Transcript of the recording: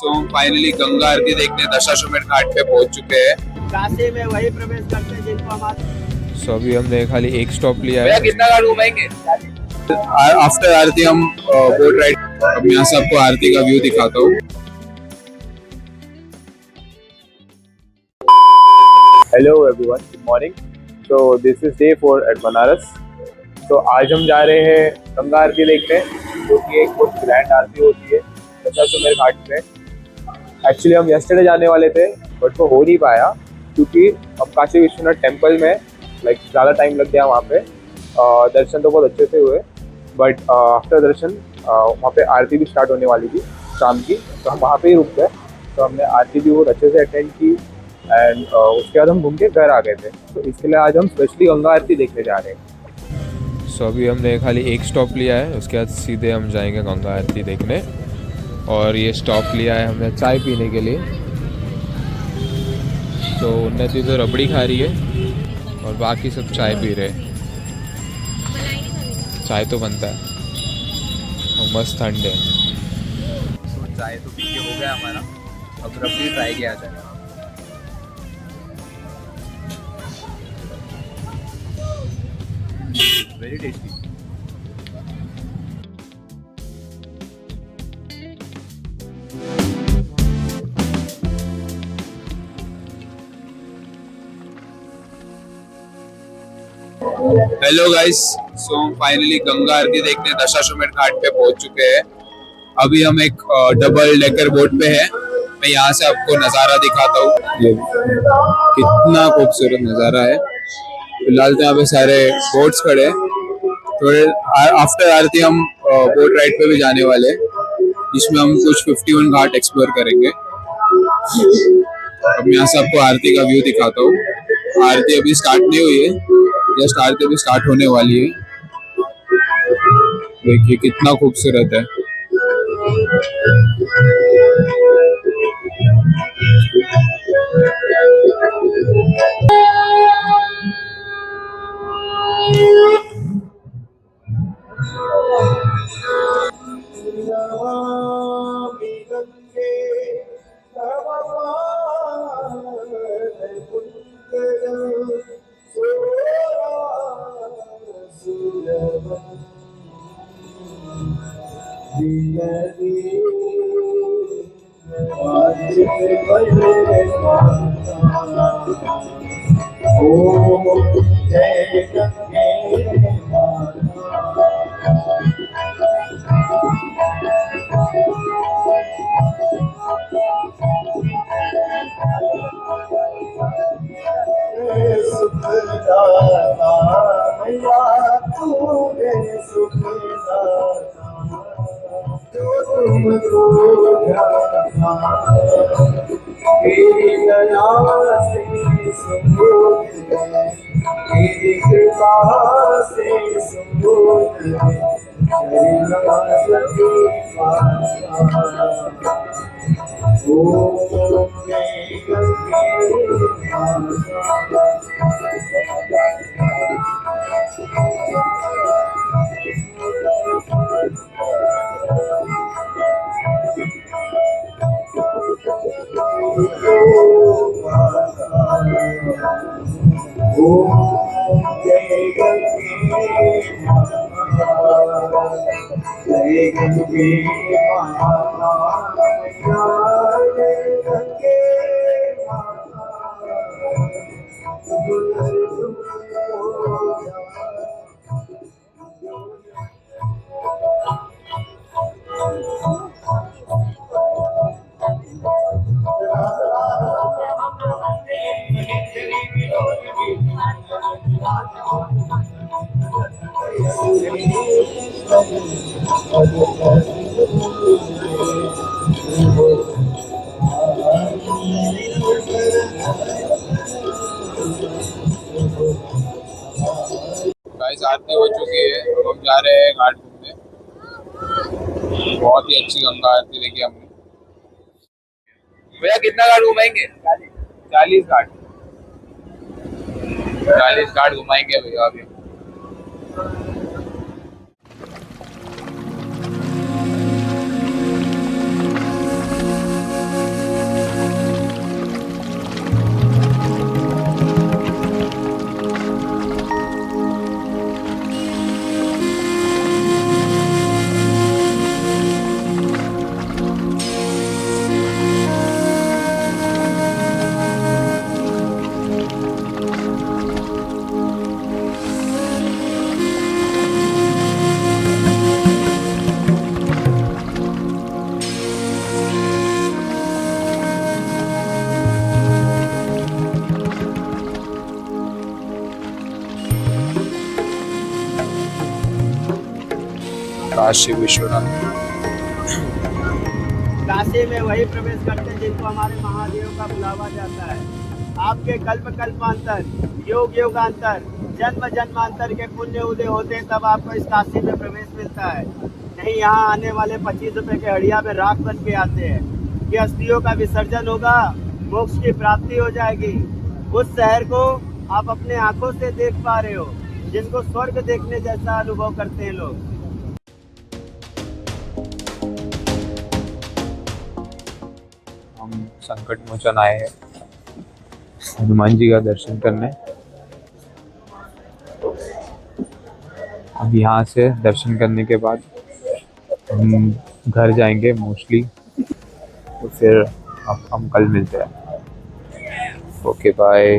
सो हम फाइनली गंगा आरती देखने दशाश्वमेध घाट पे पहुंच चुके हैं। काशी में वही प्रवेश करते हैं जिनको हम सो अभी हमने खाली एक स्टॉप लिया भैया है। कितना घाट घुमाएंगे? आफ्टर आरती हम बोट राइड। अब यहाँ से आपको आरती का व्यू दिखाता हूँ। Hello everyone, good morning. तो this is day 4 at Banaras. तो आज हम जा रहे हैं गंगा आरती देखने, जो कि एक बहुत ग्रैंड आरती होती है दशाश्वमेध घाट पे। एक्चुअली हम यस्टरडे जाने वाले थे, बट वो हो नहीं पाया क्योंकि अब काशी विश्वनाथ टेम्पल में ज़्यादा टाइम लग गया वहाँ पे। दर्शन तो बहुत अच्छे से हुए, बट आफ्टर दर्शन वहाँ पे आरती भी स्टार्ट होने वाली थी शाम की, तो हम वहाँ पे ही रुक गए। तो हमने आरती भी बहुत अच्छे से अटेंड की एंड उसके बाद हम घूम के घर आ गए थे। तो इसके लिए आज हम स्पेशली गंगा आरती देखने जा रहे हैं। सो अभी हमने खाली एक स्टॉप लिया है, उसके बाद सीधे हम जाएंगे गंगा आरती देखने। और ये स्टॉप लिया है हमने चाय पीने के लिए। तो उन्नति तो रबड़ी खा रही है और बाकी सब चाय पी रहे हैं। चाय तो बनता है और मस्त ठंड है। तो चाय तो पी के हो गया हमारा, अब रबड़ी ट्राई किया जाए। Very tasty. हेलो गाइस, सो हम फाइनली गंगा आरती देखने दशाश्वमेध घाट पे पहुंच चुके हैं। अभी हम एक डबल डेकर बोट पे हैं। मैं यहाँ से आपको नज़ारा दिखाता हूँ। ये कितना खूबसूरत नज़ारा है। फिलहाल तो यहाँ पे सारे बोट्स खड़े हैं। थोड़े आफ्टर आरती हम बोट राइड पे भी जाने वाले हैं, जिसमें हम कुछ 51 घाट एक्सप्लोर करेंगे। अब यहाँ से आपको आरती का व्यू दिखाता हूँ। आरती अभी स्टार्ट नहीं हुई है, जस्ट आरती अभी स्टार्ट होने वाली है। देखिए कितना खूबसूरत है। गाइस आरती हो चुकी है, अब हम जा रहे हैं घाट घूमने। बहुत ही अच्छी गंगा आरती देखी हमने। भैया कितना घाट घुमाएंगे? 40 घाट। 40 घाट घुमाएंगे भैया अभी। काशी विश्वनाथ। काशी में वही प्रवेश करते हैं जिनको हमारे महादेव का बुलावा जाता है। आपके कल्प कल्पांतर, युग युगांतर, जन्म जन्मांतर के पुण्य उदय होते हैं तब आपको इस काशी में प्रवेश मिलता है। नहीं यहाँ आने वाले 25 रुपए के हड़िया में राख बन के आते हैं कि अस्थियों का विसर्जन होगा, मोक्ष की प्राप्ति हो जाएगी। उस शहर को आप अपने आंखों से देख पा रहे हो, जिसको स्वर्ग देखने जैसा अनुभव करते हैं लोग। हम संकट मोचन आए हैं हनुमान जी का दर्शन करने। अब यहाँ से दर्शन करने के बाद हम घर जाएंगे मोस्टली, तो फिर अब हम कल मिलते हैं। Okay bye.